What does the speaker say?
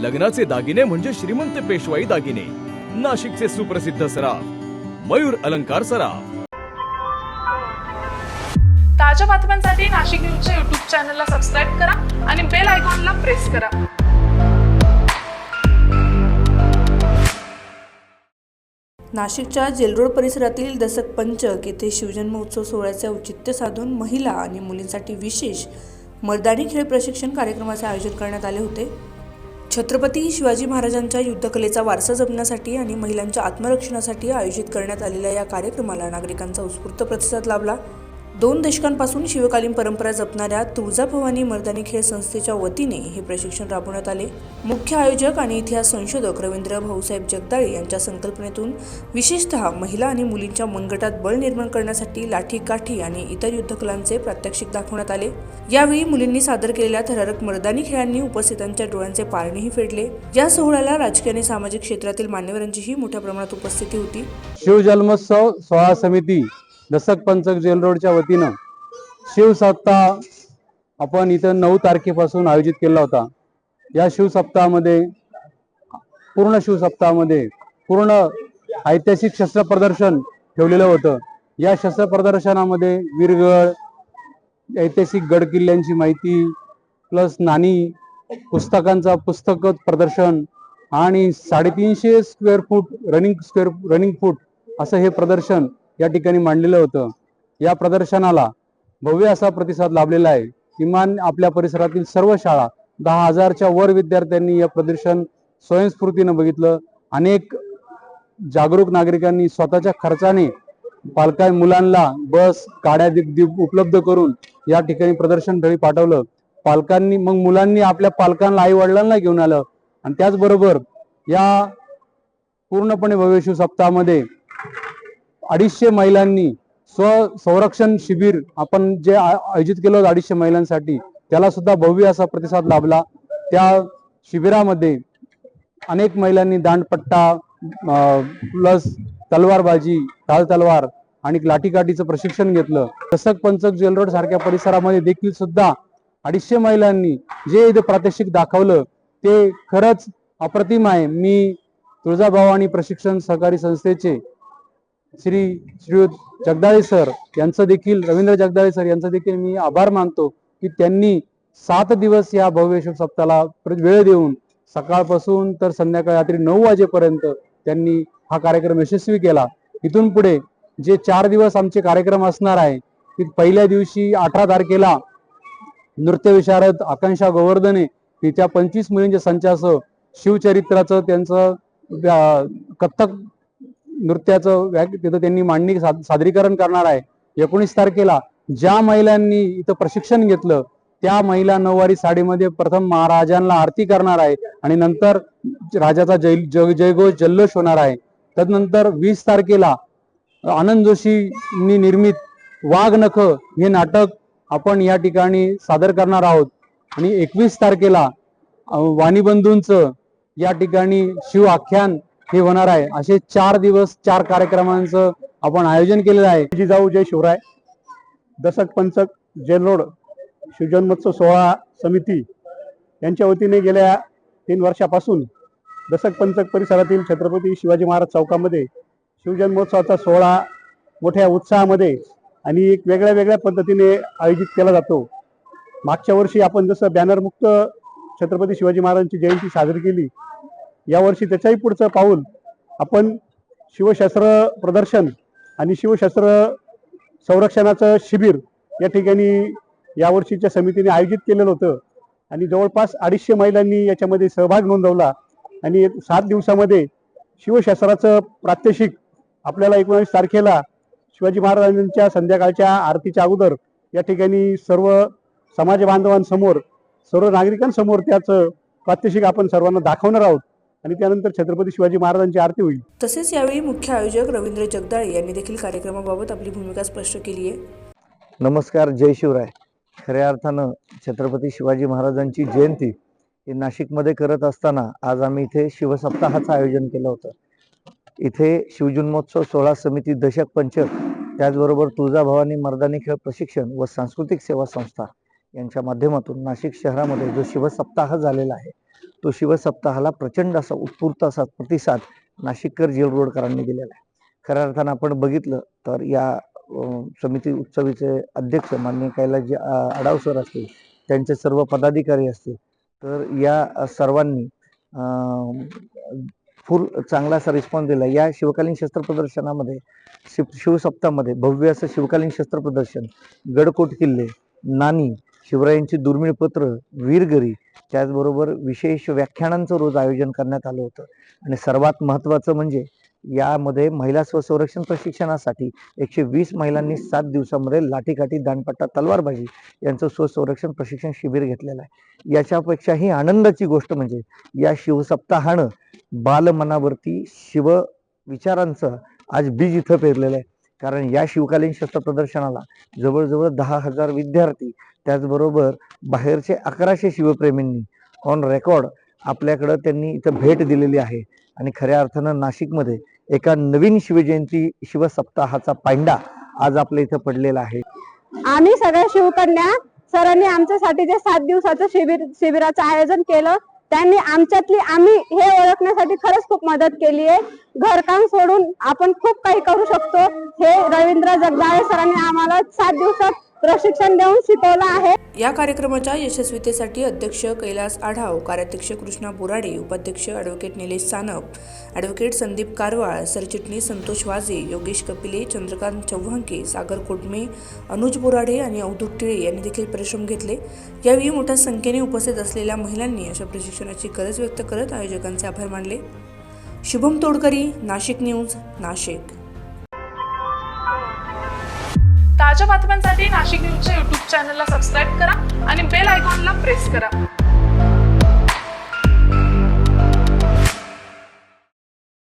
लग्नाचे दागिने म्हणजे श्रीमंत पेशवाई दागिने, नाशिकचे सुप्रसिद्ध सराफ मयूर अलंकार सराफ। ताज्या बातम्यांसाठी नाशिक न्यूजच्या YouTube चॅनलला सबस्क्राईब करा आणि बेल आयकॉनला प्रेस करा। नाशिकच्या जेलरोड परिसरातील दसक पंचक येथे शिवजन्मोत्सव सोहळ्याचे औचित्य साधून महिला आणि मुलींसाठी विशेष मर्दानी खेळ प्रशिक्षण कार्यक्रमाचे आयोजन करण्यात आले होते। छत्रपती शिवाजी महाराजांच्या युद्धकलेचा वारसा जपण्यासाठी आणि महिलांच्या आत्मरक्षणासाठी आयोजित करण्यात आलेल्या या कार्यक्रमाला नागरिकांचा उत्स्फूर्त प्रतिसाद लाभला। 2 दशकांपासून शिवकालीन परंपरा जपणाऱ्या तुळजाभवानी मर्दानी खेळ संस्थेच्या वतीने हे प्रशिक्षण राबवण्यात आले। मुख्य आयोजक आणि इतिहास संशोधक रवींद्र भाऊसाहेब जगदाळे यांच्या संकल्पनेतून विशेषतः महिला आणि मुलींच्या मनगटात बळ निर्माण करण्यासाठी लाठी काठी आणि इतर युद्धकलांचे प्रात्यक्षिक दाखवण्यात आले। यावेळी मुलींनी सादर केलेल्या थरारक मर्दानी खेळांनी उपस्थितांच्या डोळ्यांचे पारणेही फेडले। या सोहळ्याला राजकीय आणि सामाजिक क्षेत्रातील मान्यवरांचीही मोठ्या प्रमाणात उपस्थिती होती। शिवजन्मोत्सव सोहळा समिती दसक पंचक जेल रोडच्या वतीनं शिवसप्ताह आपण इथं 9 तारखेपासून आयोजित केला होता। या शिवसप्ताहामध्ये पूर्ण ऐतिहासिक शस्त्र प्रदर्शन ठेवलेलं होतं। या शस्त्र प्रदर्शनामध्ये वीरगड, ऐतिहासिक गड किल्ल्यांची माहिती प्लस नाणी, पुस्तक प्रदर्शन आणि 350 स्क्वेअर फूट रनिंग फूट असं हे प्रदर्शन या ठिकाणी मांडलेलं होतं। या प्रदर्शनाला भव्य असा प्रतिसाद लाभलेला आहे। किमान आपल्या परिसरातील सर्व शाळा 10,000च्या वर विद्यार्थ्यांनी या प्रदर्शन स्वयंस्फूर्तीने बघितलं। अनेक जागरूक नागरिकांनी स्वतःच्या खर्चाने मुलांना बस गाड्या उपलब्ध करून या ठिकाणी प्रदर्शनस्थळी पाठवलं। मुलांनी आपल्या पालकांना आई वडिलांना घेऊन आलं आणि त्याचबरोबर या पूर्णपणे भव्य शिव सप्ताहामध्ये 250 महिलांनी संरक्षण शिबिर आपण जे आयोजित केलं होतं 250 महिलांसाठी, त्याला सुद्धा भव्य असा प्रतिसाद लाभला। त्या शिबिरामध्ये अनेक महिलांनी दांडपट्टा प्लस तलवारबाजी, ढाल तलवार आणि लाठीकाठीचं प्रशिक्षण घेतलं। दसक पंचक जेल रोड सारख्या परिसरामध्ये देखील सुद्धा 250 महिलांनी जे इथे प्रात्यक्षिक दाखवलं ते खरंच अप्रतिम आहे। मी तुळजाभवानी प्रशिक्षण सहकारी संस्थेचे श्री जगदाळे सर यांचं देखील, रवींद्र जगदाळे सर यांचं देखील मी आभार मानतो की त्यांनी 7 दिवस या भव्य शिव सप्ताहाला वेळ देऊन सकाळपासून तर संध्याकाळी रात्री 9 वाजेपर्यंत त्यांनी हा कार्यक्रम यशस्वी केला। इथून पुढे जे 4 दिवस आमचे कार्यक्रम असणार आहे की पहिल्या दिवशी 18 तारखेला नृत्य विशारद आकांक्षा गोवर्धने तिच्या 25 मुलींच्या संचासह शिवचरित्राचं त्यांचं कथ्थक नृत्याचं तिथं त्यांनी मांडणी सादरीकरण करणार आहे। 19 तारखेला ज्या महिलांनी इथं प्रशिक्षण घेतलं त्या महिला नऊवारी साडीमध्ये प्रथम महाराजांना आरती करणार आहे आणि नंतर राजाचा जयघोष जल्लोष होणार आहे। तदनंतर 20 तारखेला आनंद जोशींनी निर्मित वाघनख हे नाटक आपण या ठिकाणी सादर करणार आहोत आणि 21 तारखेला वाणीबंधूंचं या ठिकाणी शिव आख्यान हे होणार आहे। असे 4 दिवस 4 कार्यक्रमांचं आपण आयोजन केलेलं आहे। जिजाऊ जय शिवराय दसक पंचक जेल रोड शिवजन्मोत्सव सोहळा समिती यांच्या वतीने गेल्या 3 वर्षापासून दसक पंचक परिसरातील छत्रपती शिवाजी महाराज चौकामध्ये शिवजन्मोत्सवाचा सोहळा मोठ्या उत्साहामध्ये आणि एक वेगळ्या पद्धतीने आयोजित केला जातो। मागच्या वर्षी आपण जसं बॅनरमुक्त छत्रपती शिवाजी महाराजांची जयंती साजरी केली, यावर्षी त्याच्याही पुढचं पाऊल आपण शिवशस्त्र प्रदर्शन आणि शिवशस्त्र संरक्षणाचं शिबिर या ठिकाणी यावर्षीच्या समितीने आयोजित केलेलं होतं आणि जवळपास 250 महिलांनी याच्यामध्ये सहभाग नोंदवला आणि 7 दिवसामध्ये शिवशस्त्राचं प्रात्यक्षिक आपल्याला 19 तारखेला शिवाजी महाराजांच्या संध्याकाळच्या आरतीच्या अगोदर या ठिकाणी सर्व समाज बांधवांसमोर, सर्व नागरिकांसमोर त्याचं प्रात्यक्षिक आपण सर्वांना दाखवणार आहोत आणि त्यानंतर छत्रपती शिवाजी महाराजांची आरती होईल। तसेच यावेळी मुख्य आयोजक रवींद्र जगदाळे यांनी देखील कार्यक्रमाबाबत आपली भूमिका स्पष्ट केली आहे। नमस्कार, जय शिवराय। खऱ्या अर्थानं छत्रपती शिवाजी महाराजांची जयंती ही नाशिकमध्ये करत असताना आज आम्ही इथे शिवसप्ताहाचं आयोजन केलं होतं। इथे शिवजन्मोत्सव सोहळा समिती दशक पंचक, त्याचबरोबर तुळजाभवानी मर्दानी खेळ प्रशिक्षण व सांस्कृतिक सेवा संस्था यांच्या माध्यमातून नाशिक शहरामध्ये जो शिवसप्ताह झालेला आहे तो शिवसप्ताहाला प्रचंड असा उत्स्फूर्त असा प्रतिसाद नाशिककर जेल रोडकरांनी दिलेला आहे. खऱ्या अर्थानं आपण बघितलं तर या समिती उत्सवीचे अध्यक्ष माननीय कैलासजी आढाव सर असतील, त्यांचे सर्व पदाधिकारी असतील, तर या सर्वांनी फुल चांगला असा रिस्पॉन्स दिला. या शिवकालीन शस्त्र प्रदर्शनामध्ये शिवसप्ताहामध्ये भव्य असं शिवकालीन शस्त्र प्रदर्शन, गडकोट किल्ले, नाणी, शिवरायांची दुर्मिळ पत्र, वीरगरी, त्याचबरोबर विशेष व्याख्यानांचं रोज आयोजन करण्यात आलं होतं. आणि सर्वात महत्त्वाचं म्हणजे यामध्ये महिला स्वसंरक्षण प्रशिक्षणासाठी 120 महिलांनी 7 दिवसामध्ये लाठीकाठी, दांडपट्टा, तलवारबाजी यांचं स्वसंरक्षण प्रशिक्षण शिबिर घेतलेलं आहे. याच्यापेक्षाही आनंदाची गोष्ट म्हणजे या शिवसप्ताहानं बालमनावरती शिव विचारांचं आज बीज इथं पेरलेलं आहे. कारण या शिवकालीन शस्त्र प्रदर्शनाला जवळजवळ 10,000 विद्यार्थी, त्याचबरोबर बाहेरचे 1100 शिवप्रेमींनी ऑन रेकॉर्ड आपल्याकडं त्यांनी इथं भेट दिलेली आहे. आणि खऱ्या अर्थानं नाशिकमध्ये एका नवीन शिवजयंती शिवसप्ताहाचा पायंडा आज आपल्या इथं पडलेला आहे. आम्ही सगळ्या शिवकन्या सरांनी आमच्यासाठी जे 7 दिवसाचं शिबिराचं आयोजन केलं, त्यांनी आमच्यातली आम्ही हे ओळखण्यासाठी खरंच खूप मदत केली आहे. घरकाम सोडून आपण खूप काही करू शकतो हे रवींद्र जगदाळे सरांनी आम्हाला 7 दिवसात प्रशिक्षण देऊन शिकवलं आहे. या कार्यक्रमाच्या यशस्वीतेसाठी अध्यक्ष कैलास आढाव, कार्याध्यक्ष कृष्णा बोराडे, उपाध्यक्ष ॲडव्होकेट निलेश सानप, ॲडव्होकेट संदीप कारवाळ, सरचिटणीस संतोष वाजे, योगेश कपिले, चंद्रकांत चव्हांके, सागर कोटमे, अनुज बोराडे आणि अवधूत टिळे यांनी देखील परिश्रम घेतले. यावेळी मोठ्या संख्येने उपस्थित असलेल्या महिलांनी अशा प्रशिक्षणाची गरज व्यक्त करत आयोजकांचे आभार मानले. शुभम तोडकरी, नाशिक न्यूज, नाशिक. ताज्या बातम्यांसाठी नाशिक न्यूजच्या YouTube चॅनलला सबस्क्राईब करा आणि बेल आयकॉनला प्रेस करा.